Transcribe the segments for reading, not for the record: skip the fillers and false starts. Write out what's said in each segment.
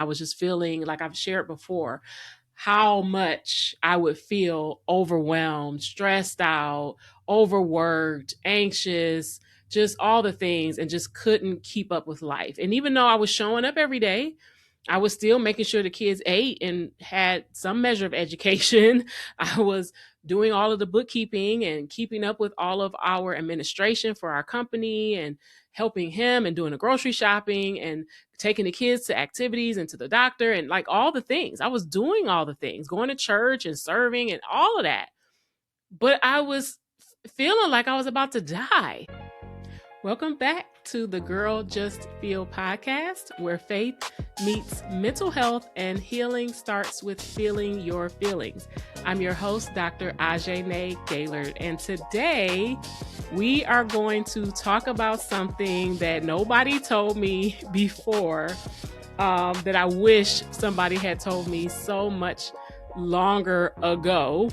I was just feeling like I've shared before how much I would feel overwhelmed, stressed out, overworked, anxious, just all the things, and just couldn't keep up with life. And even though I was showing up every day, I was still making sure the kids ate and had some measure of education. I was doing all of the bookkeeping and keeping up with all of our administration for our company and helping him and doing the grocery shopping and taking the kids to activities and to the doctor and like all the things. I was doing all the things, going to church and serving and all of that. But I was feeling like I was about to die. Welcome back to the Girl Just Feel podcast, where faith meets mental health and healing starts with feeling your feelings. I'm your host, Dr. Ajene Gailliard, and today we are going to talk about something that nobody told me before, that I wish somebody had told me so much longer ago,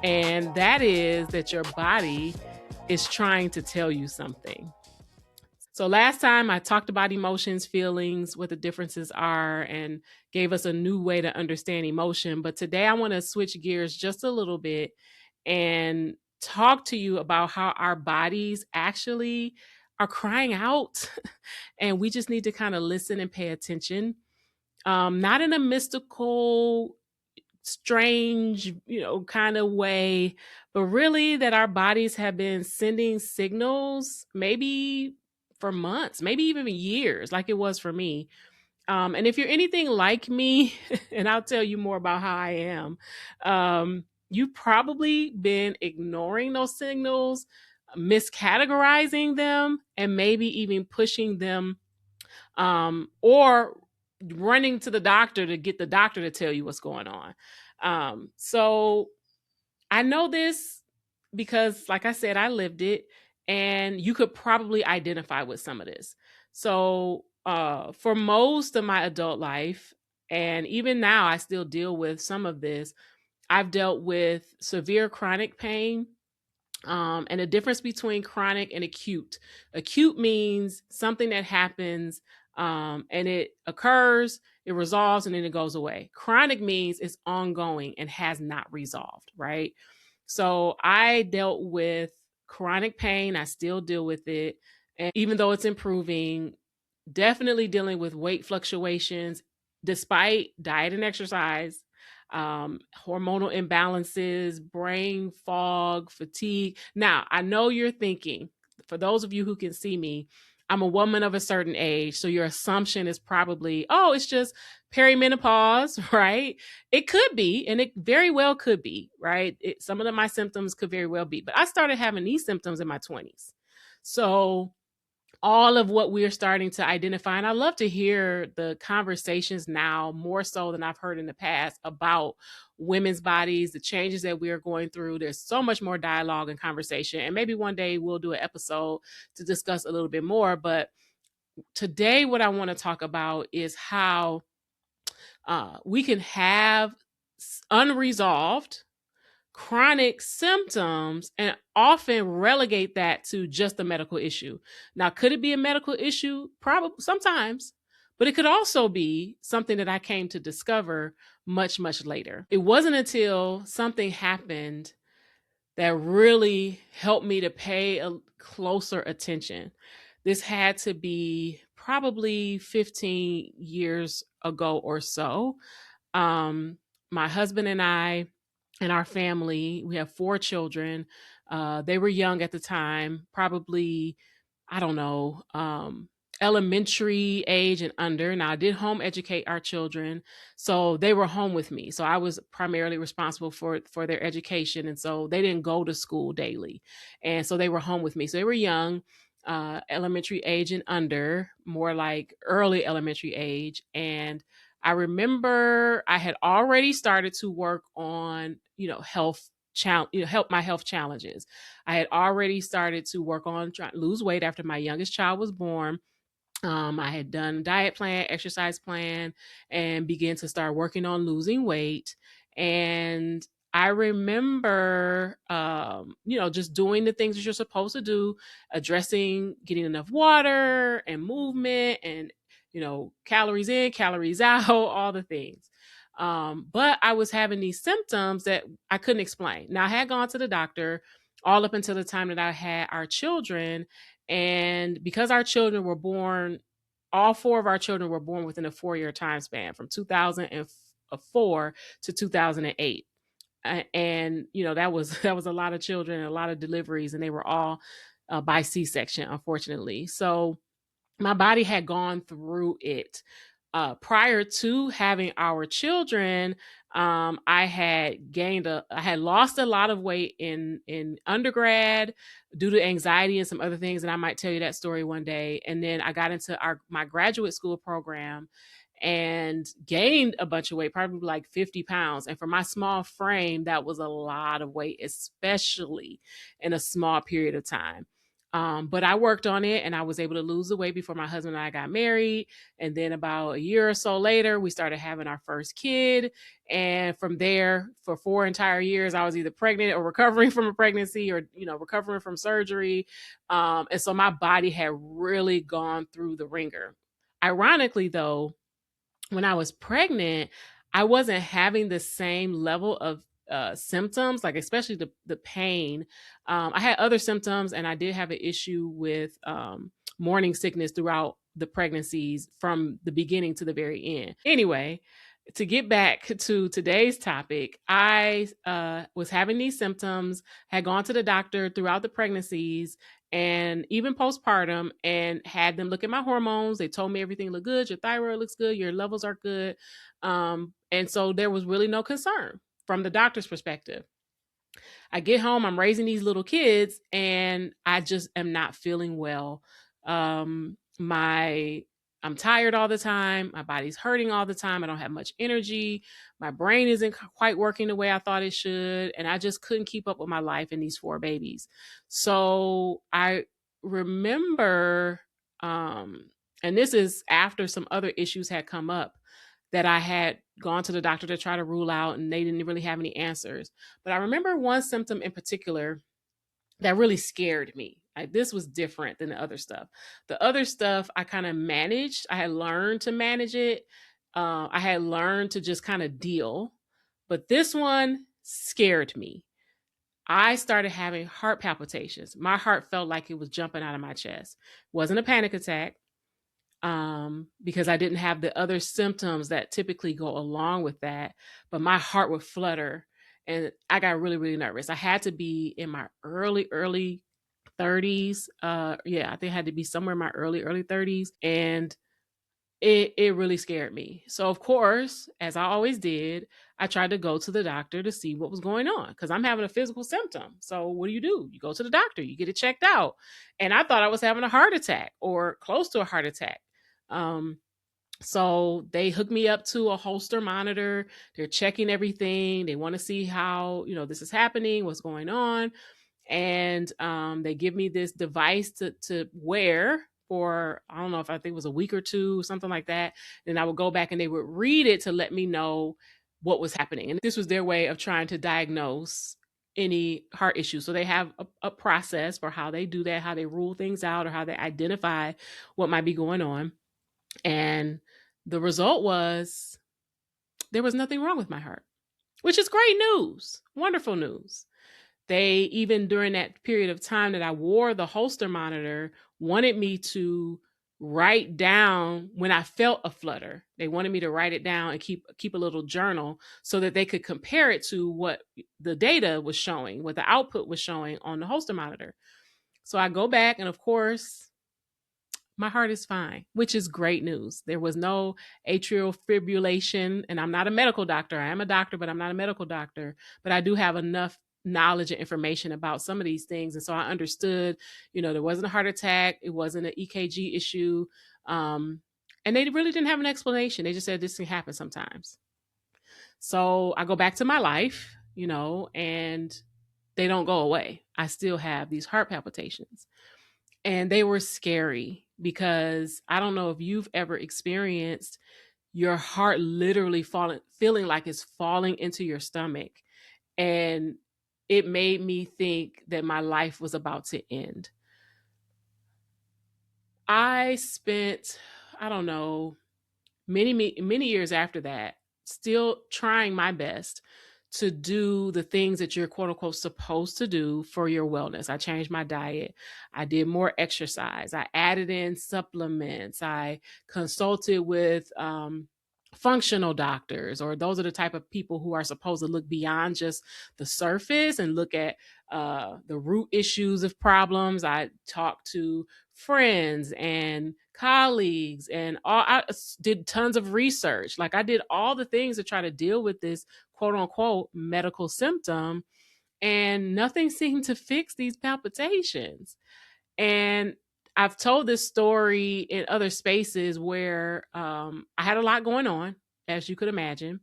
and that is that your body is trying to tell you something. So last time I talked about emotions, feelings, what the differences are, and gave us a new way to understand emotion. But today I want to switch gears just a little bit and talk to you about how our bodies actually are crying out. And we just need to kind of listen and pay attention. Not in a mystical, strange, kind of way, but really that our bodies have been sending signals, maybe for months, maybe even years, like it was for me. And if you're anything like me, and I'll tell you more about how I am, you've probably been ignoring those signals, miscategorizing them, and maybe even pushing them, or running to the doctor to get the doctor to tell you what's going on. So I know this because, like I said, I lived it, and you could probably identify with some of this. So for most of my adult life, and even now I still deal with some of this, I've dealt with severe chronic pain. And the difference between chronic and acute. Acute means something that happens, and it occurs, it resolves, and then it goes away. Chronic means it's ongoing and has not resolved, right? So I dealt with chronic pain. I still deal with it. And even though it's improving, definitely dealing with weight fluctuations despite diet and exercise, hormonal imbalances, brain fog, fatigue. Now, I know you're thinking, for those of you who can see me, I'm a woman of a certain age. So your assumption is probably, oh, it's just perimenopause, right? It could be, and it very well could be, right? Some of my symptoms could very well be, but I started having these symptoms in my 20s. So all of what we're starting to identify. And I love to hear the conversations now more so than I've heard in the past about women's bodies, the changes that we are going through. There's so much more dialogue and conversation. And maybe one day we'll do an episode to discuss a little bit more. But today, what I want to talk about is how we can have unresolved chronic symptoms and often relegate that to just a medical issue. Now, could it be a medical issue? Probably sometimes, but it could also be something that I came to discover much, much later. It wasn't until something happened that really helped me to pay a closer attention. This had to be probably 15 years ago or so. My husband and I, and our family, we have 4 children. They were young at the time, probably, I don't know, elementary age and under. Now, I did home educate our children, so they were home with me. So I was primarily responsible for their education, and so they didn't go to school daily, and so they were home with me. So they were young, elementary age and under, more like early elementary age, and I remember I had already started to work on, help my health challenges. I had already started to work on trying to lose weight after my youngest child was born. I had done a diet plan, exercise plan, and began to start working on losing weight. And I remember, just doing the things that you're supposed to do, addressing getting enough water and movement and calories in, calories out, all the things. But I was having these symptoms that I couldn't explain. Now, I had gone to the doctor all up until the time that I had our children. And because our children were born, all four of our children were born within a 4-year time span from 2004 to 2008. And that was that was a lot of children and a lot of deliveries, and they were all by C-section, unfortunately. So my body had gone through it. Prior to having our children, I had lost a lot of weight in undergrad due to anxiety and some other things, and I might tell you that story one day. And then I got into my graduate school program and gained a bunch of weight, probably like 50 pounds. And for my small frame, that was a lot of weight, especially in a small period of time. But I worked on it and I was able to lose the weight before my husband and I got married. And then about a year or so later, we started having our first kid. And from there, for 4 entire years, I was either pregnant or recovering from a pregnancy or, recovering from surgery. And so my body had really gone through the ringer. Ironically, though, when I was pregnant, I wasn't having the same level of symptoms, like especially the pain. I had other symptoms, and I did have an issue with morning sickness throughout the pregnancies from the beginning to the very end. Anyway, to get back to today's topic, I was having these symptoms, had gone to the doctor throughout the pregnancies and even postpartum, and had them look at my hormones. They told me everything looked good. Your thyroid looks good. Your levels are good. And so there was really no concern from the doctor's perspective. I get home, I'm raising these little kids, and I just am not feeling well. I'm tired all the time. My body's hurting all the time. I don't have much energy. My brain isn't quite working the way I thought it should. And I just couldn't keep up with my life and these 4 babies. So I remember, and this is after some other issues had come up that I had gone to the doctor to try to rule out, and they didn't really have any answers. But I remember one symptom in particular that really scared me. This was different than the other stuff. The other stuff I kind of managed. I had learned to manage it. I had learned to just kind of deal. But this one scared me. I started having heart palpitations. My heart felt like it was jumping out of my chest. It wasn't a panic attack, because I didn't have the other symptoms that typically go along with that, but my heart would flutter and I got really, really nervous. I had to be in my early 30s. I think I had to be somewhere in my early 30s. And it really scared me. So of course, as I always did, I tried to go to the doctor to see what was going on because I'm having a physical symptom. So what do? You go to the doctor, you get it checked out. And I thought I was having a heart attack or close to a heart attack. So they hooked me up to a Holster monitor. They're checking everything. They want to see how, this is happening, what's going on. And they give me this device to wear for, I don't know, if I think it was a week or two, something like that. Then I would go back and they would read it to let me know what was happening. And this was their way of trying to diagnose any heart issues. So they have a process for how they do that, how they rule things out, or how they identify what might be going on. And the result was there was nothing wrong with my heart, which is great news, wonderful news. They, even during that period of time that I wore the Holster monitor, wanted me to write down when I felt a flutter. They wanted me to write it down and keep a little journal so that they could compare it to what the data was showing, what the output was showing on the Holster monitor. So I go back, and of course, my heart is fine, which is great news. There was no atrial fibrillation, and I'm not a medical doctor. I am a doctor, but I'm not a medical doctor. But I do have enough knowledge and information about some of these things. And so I understood, there wasn't a heart attack. It wasn't an EKG issue. And they really didn't have an explanation. They just said this can happen sometimes. So I go back to my life, and they don't go away. I still have these heart palpitations. And they were scary because I don't know if you've ever experienced your heart literally feeling like it's falling into your stomach. And it made me think that my life was about to end. I I don't know, many years after that, still trying my best to do the things that you're quote unquote supposed to do for your wellness. I changed my diet. I did more exercise. I added in supplements. I consulted with functional doctors, or those are the type of people who are supposed to look beyond just the surface and look at the root issues of problems. I talked to friends and colleagues, and did tons of research. Like, I did all the things to try to deal with this quote unquote medical symptom, and nothing seemed to fix these palpitations. And I've told this story in other spaces where I had a lot going on, as you could imagine.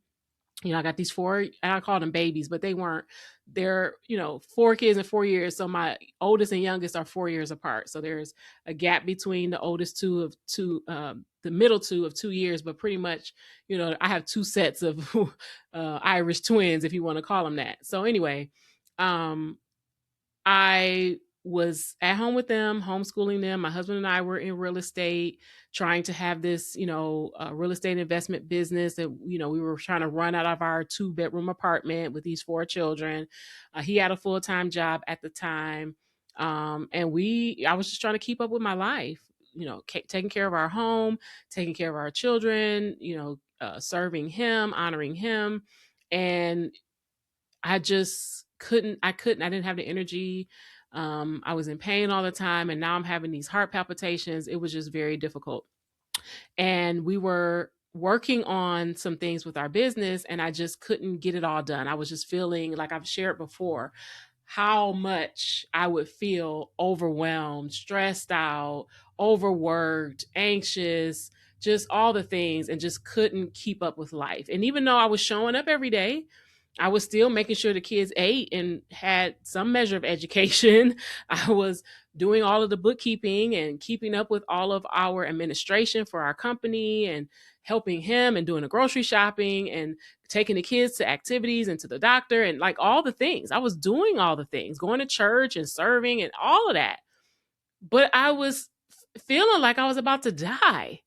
I got these four, and I call them babies, but they weren't. They're, four kids in 4 years. So my oldest and youngest are 4 years apart. So there's a gap between the oldest the middle two of 2 years, but pretty much, I have two sets of Irish twins, if you want to call them that. So anyway, um, I was at home with them, homeschooling them. My husband and I were in real estate, trying to have this, real estate investment business that, we were trying to run out of our 2-bedroom apartment with these 4 children. He had a full-time job at the time. I was just trying to keep up with my life, taking care of our home, taking care of our children, serving him, honoring him. And I just I didn't have the energy. I was in pain all the time, and now I'm having these heart palpitations. It was just very difficult. And we were working on some things with our business, and I just couldn't get it all done. I was just feeling, like I've shared before, how much I would feel overwhelmed, stressed out, overworked, anxious, just all the things, and just couldn't keep up with life. And even though I was showing up every day, I was still making sure the kids ate and had some measure of education. I was doing all of the bookkeeping and keeping up with all of our administration for our company, and helping him, and doing the grocery shopping, and taking the kids to activities and to the doctor, and like all the things. I was doing all the things, going to church and serving and all of that. But I was feeling like I was about to die.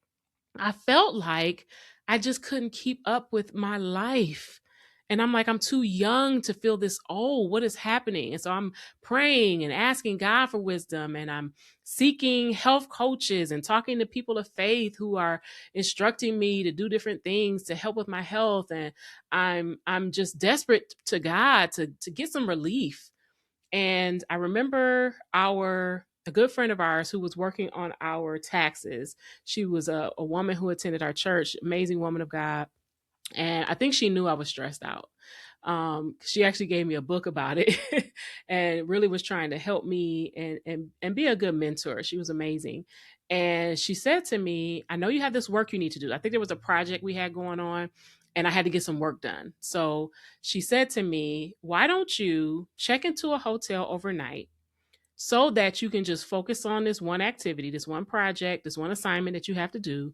I felt like I just couldn't keep up with my life. And I'm like, I'm too young to feel this old. What is happening? And so I'm praying and asking God for wisdom, and I'm seeking health coaches and talking to people of faith who are instructing me to do different things to help with my health. And I'm just desperate to God to get some relief. And I remember a good friend of ours who was working on our taxes. She was a woman who attended our church, amazing woman of God. And I think she knew I was stressed out. She actually gave me a book about it and really was trying to help me and be a good mentor. She was amazing. And she said to me, I know you have this work you need to do. I think there was a project we had going on, and I had to get some work done. So she said to me, why don't you check into a hotel overnight, so that you can just focus on this one activity, this one project, this one assignment that you have to do,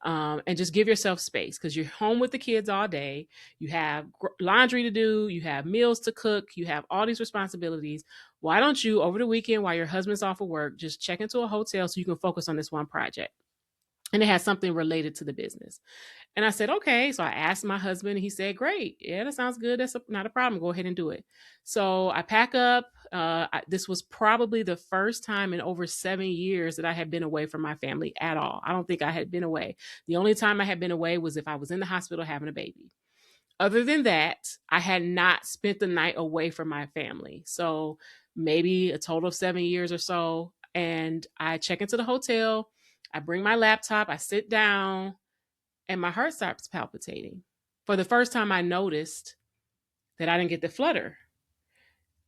and just give yourself space, because you're home with the kids all day. You have laundry to do, you have meals to cook, you have all these responsibilities. Why don't you, over the weekend while your husband's off of work, just check into a hotel so you can focus on this one project? And it has something related to the business. And I said, okay. So I asked my husband, and he said, great. Yeah, that sounds good. That's not a problem. Go ahead and do it. So I pack up. This was probably the first time in over 7 years that I had been away from my family at all. I don't think I had been away. The only time I had been away was if I was in the hospital having a baby. Other than that, I had not spent the night away from my family. So maybe a total of 7 years or so. And I check into the hotel. I bring my laptop. I sit down, and my heart starts palpitating. For the first time, I noticed that I didn't get the flutter.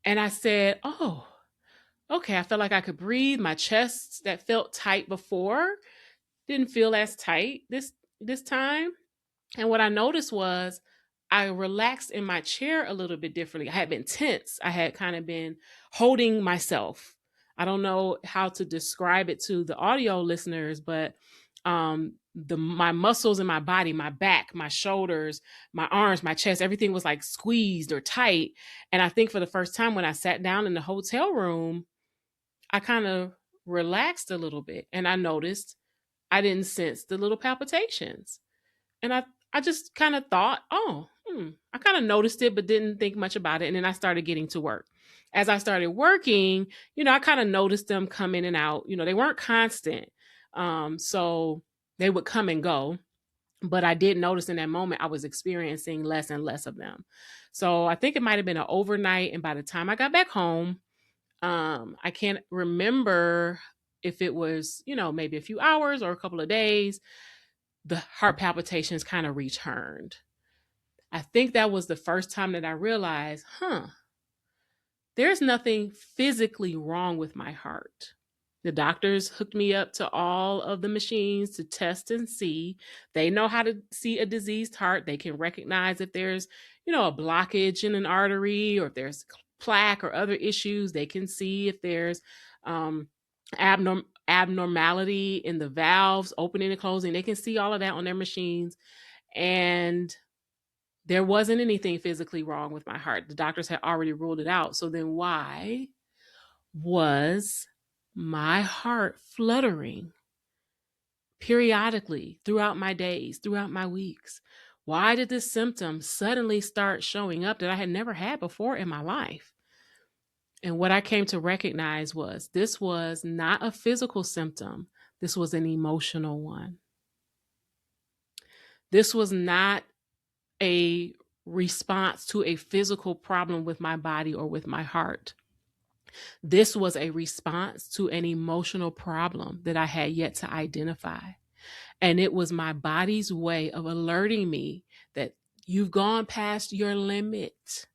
And I said, oh, okay. I felt like I could breathe. My chest that felt tight before didn't feel as tight this time. And what I noticed was I relaxed in my chair a little bit differently. I had been tense. I had kind of been holding myself. I don't know how to describe it to the audio listeners, but my muscles in my body, my back, my shoulders, my arms, my chest, everything was like squeezed or tight. And I think for the first time when I sat down in the hotel room, I kind of relaxed a little bit, and I noticed I didn't sense the little palpitations. And I just kind of thought, oh, I kind of noticed it, but didn't think much about it. And then I started getting to work. As I started working, I kind of noticed them come in and out. They weren't constant. So they would come and go. But I did notice in that moment I was experiencing less and less of them. So I think it might have been an overnight. And by the time I got back home, I can't remember if it was, maybe a few hours or a couple of days, the heart palpitations kind of returned. I think that was the first time that I realized, there's nothing physically wrong with my heart. The doctors hooked me up to all of the machines to test and see. They know how to see a diseased heart. They can recognize if there's, a blockage in an artery, or if there's plaque or other issues. They can see if there's abnormality in the valves opening and closing. They can see all of that on their machines. And there wasn't anything physically wrong with my heart. The doctors had already ruled it out. So then why was my heart fluttering periodically throughout my days, throughout my weeks? Why did this symptom suddenly start showing up that I had never had before in my life? And what I came to recognize was this was not a physical symptom. This was an emotional one. This was not a response to a physical problem with my body or with my heart. This was a response to an emotional problem that I had yet to identify. And it was my body's way of alerting me that you've gone past your limit.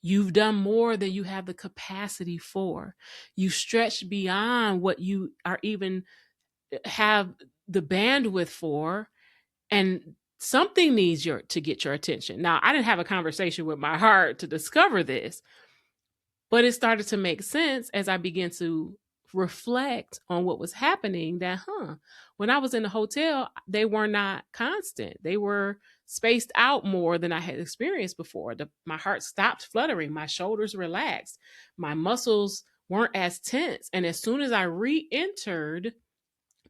You've done more than you have the capacity for. You stretched beyond what you are even have the bandwidth for. And something needs to get your attention. Now, I didn't have a conversation with my heart to discover this, but it started to make sense as I began to reflect on what was happening, that, when I was in the hotel, they were not constant. They were spaced out more than I had experienced before. My heart stopped fluttering. My shoulders relaxed. My muscles weren't as tense. And as soon as I re-entered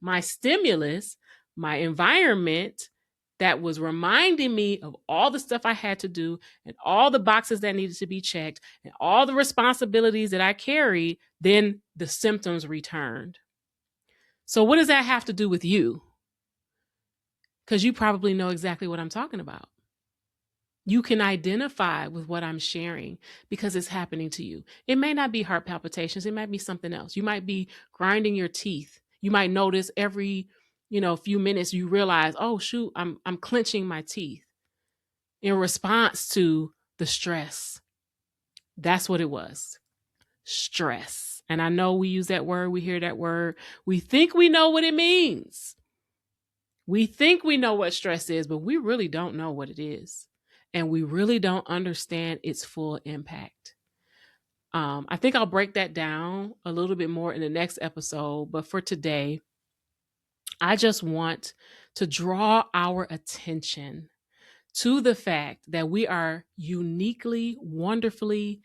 my stimulus, my environment that was reminding me of all the stuff I had to do and all the boxes that needed to be checked and all the responsibilities that I carried, then the symptoms returned. So what does that have to do with you? Because you probably know exactly what I'm talking about. You can identify with what I'm sharing because it's happening to you. It may not be heart palpitations. It might be something else. You might be grinding your teeth. You might notice every few minutes you realize, oh shoot, I'm clenching my teeth in response to the stress. That's what it was. Stress. And I know we use that word, we hear that word. We think we know what it means. We think we know what stress is, but we really don't know what it is. And we really don't understand its full impact. I think I'll break that down a little bit more in the next episode. But for today, I just want to draw our attention to the fact that we are uniquely, wonderfully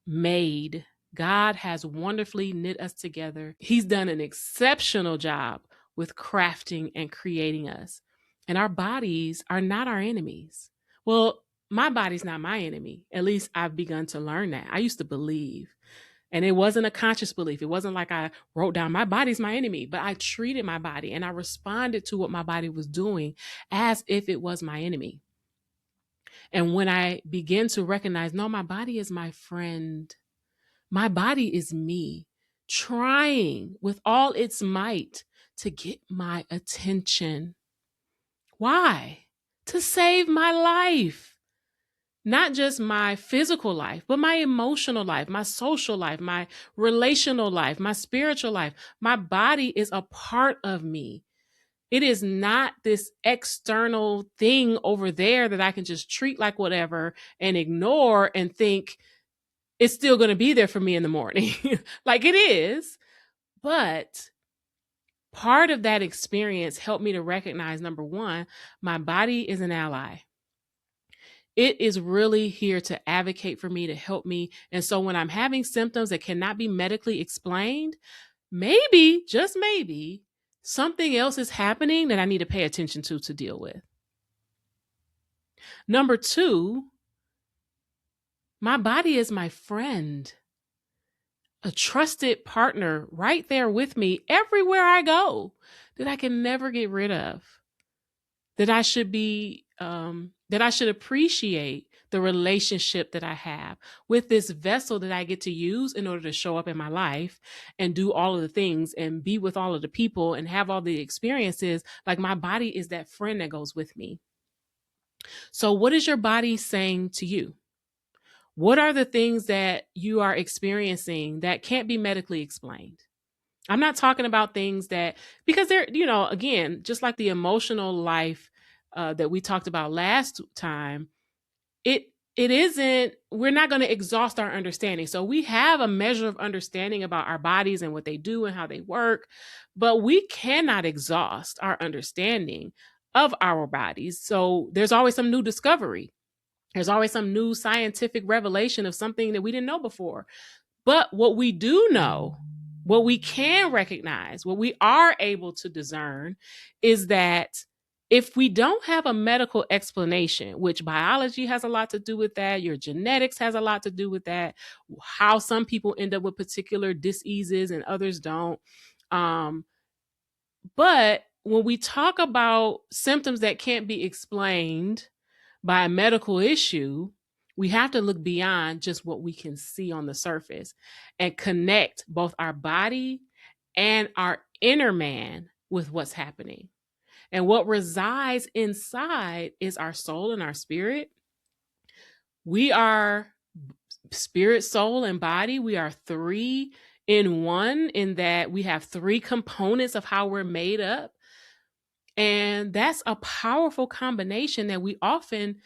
made. God has wonderfully knit us together. He's done an exceptional job with crafting and creating us. And our bodies are not our enemies. Well, my body's not my enemy. At least I've begun to learn that. I used to believe. And it wasn't a conscious belief. It wasn't like I wrote down, my body's my enemy, but I treated my body and I responded to what my body was doing as if it was my enemy. And when I began to recognize, no, my body is my friend. My body is me trying with all its might to get my attention. Why? To save my life. Not just my physical life, but my emotional life, my social life, my relational life, my spiritual life. My body is a part of me. It is not this external thing over there that I can just treat like whatever and ignore and think it's still going to be there for me in the morning. Like it is. But part of that experience helped me to recognize, number one, my body is an ally. It is really here to advocate for me, to help me. And so when I'm having symptoms that cannot be medically explained, maybe, just maybe, something else is happening that I need to pay attention to deal with. Number two, my body is my friend, a trusted partner right there with me everywhere I go that I can never get rid of, that I should that I should appreciate the relationship that I have with this vessel that I get to use in order to show up in my life and do all of the things and be with all of the people and have all the experiences. Like, my body is that friend that goes with me. So what is your body saying to you? What are the things that you are experiencing that can't be medically explained? I'm not talking about things that, because they're, again, just like the emotional life that we talked about last time, it it isn't, we're not going to exhaust our understanding. So we have a measure of understanding about our bodies and what they do and how they work, but we cannot exhaust our understanding of our bodies. So there's always some new discovery. There's always some new scientific revelation of something that we didn't know before. But what we do know, what we can recognize, what we are able to discern is that if we don't have a medical explanation, which biology has a lot to do with that, your genetics has a lot to do with that, how some people end up with particular diseases and others don't. But when we talk about symptoms that can't be explained by a medical issue, we have to look beyond just what we can see on the surface and connect both our body and our inner man with what's happening. And what resides inside is our soul and our spirit. We are spirit, soul, and body. We are three in one, in that we have three components of how we're made up. And that's a powerful combination that we often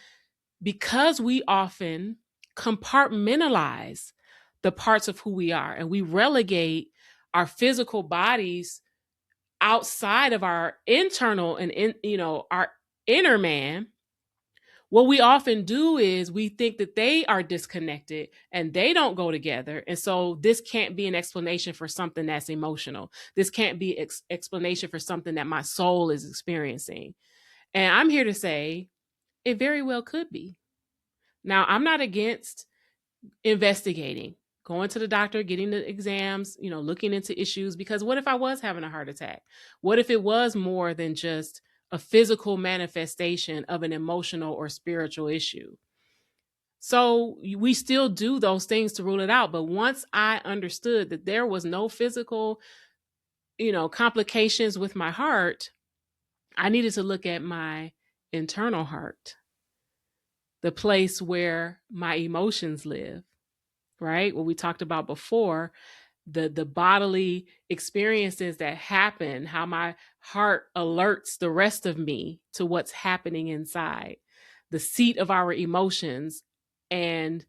compartmentalize the parts of who we are, and we relegate our physical bodies outside of our internal and our inner man. What we often do is we think that they are disconnected and they don't go together. And so this can't be an explanation for something that's emotional. This can't be explanation for something that my soul is experiencing. And I'm here to say it very well could be. Now, I'm not against investigating, going to the doctor, getting the exams, looking into issues, because what if I was having a heart attack? What if it was more than just a physical manifestation of an emotional or spiritual issue? So we still do those things to rule it out. But once I understood that there was no physical, complications with my heart, I needed to look at my internal heart, the place where my emotions live, right? What we talked about before, the bodily experiences that happen, how my heart alerts the rest of me to what's happening inside, the seat of our emotions. And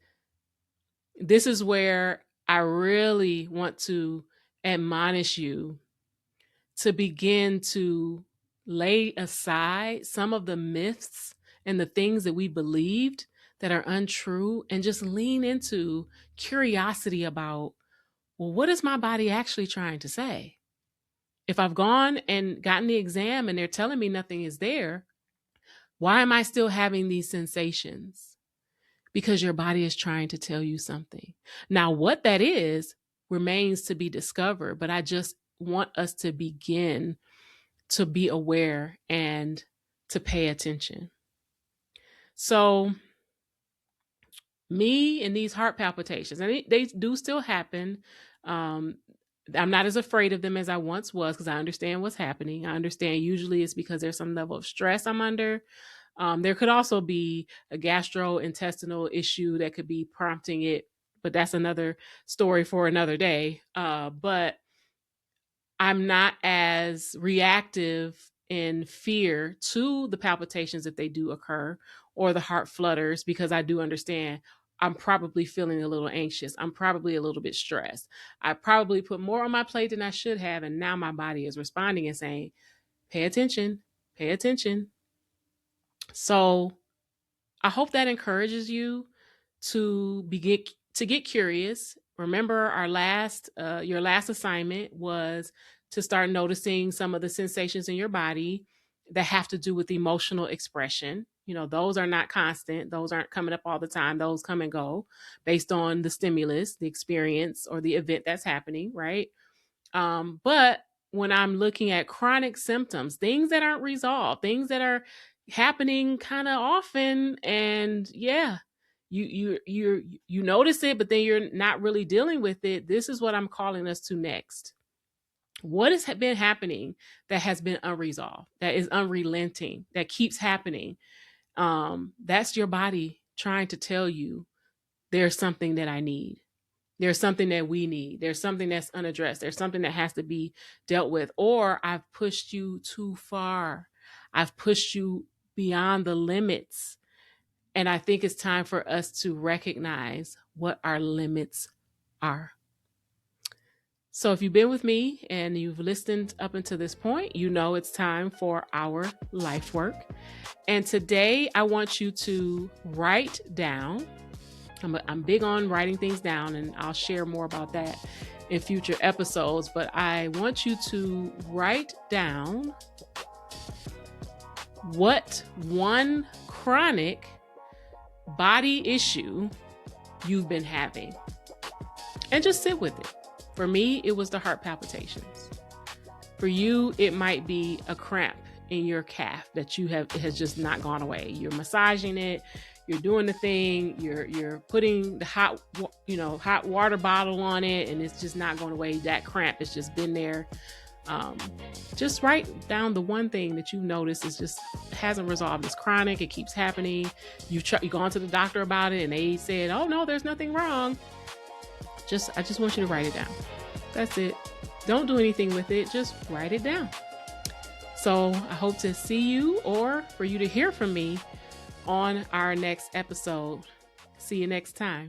this is where I really want to admonish you to begin to lay aside some of the myths and the things that we believed that are untrue, and just lean into curiosity about, well, what is my body actually trying to say? If I've gone and gotten the exam and they're telling me nothing is there, why am I still having these sensations? Because your body is trying to tell you something. Now, what that is remains to be discovered, but I just want us to begin to be aware and to pay attention. So, me and these heart palpitations, and they do still happen. I'm not as afraid of them as I once was, because I understand what's happening. I understand usually it's because there's some level of stress I'm under. There could also be a gastrointestinal issue that could be prompting it, but that's another story for another day. But I'm not as reactive in fear to the palpitations if they do occur, or the heart flutters, because I do understand I'm probably feeling a little anxious. I'm probably a little bit stressed. I probably put more on my plate than I should have. And now my body is responding and saying, pay attention, pay attention. So I hope that encourages you to get curious. Remember, your last assignment was to start noticing some of the sensations in your body that have to do with emotional expression. Those are not constant. Those aren't coming up all the time. Those come and go based on the stimulus, the experience, or the event that's happening, right? But when I'm looking at chronic symptoms, things that aren't resolved, things that are happening kind of often, and yeah, you notice it, but then you're not really dealing with it. This is what I'm calling us to next. What has been happening that has been unresolved, that is unrelenting, that keeps happening? That's your body trying to tell you there's something that I need. There's something that we need. There's something that's unaddressed. There's something that has to be dealt with. Or I've pushed you too far. I've pushed you beyond the limits. And I think it's time for us to recognize what our limits are. So if you've been with me and you've listened up until this point, you know it's time for our life work. And today I want you to write down. I'm big on writing things down, and I'll share more about that in future episodes. But I want you to write down what one chronic body issue you've been having, and just sit with it. For me, it was the heart palpitations. For you, it might be a cramp in your calf that it has just not gone away. You're massaging it. You're doing the thing, you're putting the hot water bottle on it, and it's just not going away. That cramp has just been there. Just write down the one thing that you notice is just hasn't resolved. It's chronic. It keeps happening. You've gone to the doctor about it, and they said, "Oh no, there's nothing wrong." I just want you to write it down. That's it. Don't do anything with it. Just write it down. So I hope to see you, or for you to hear from me on our next episode. See you next time.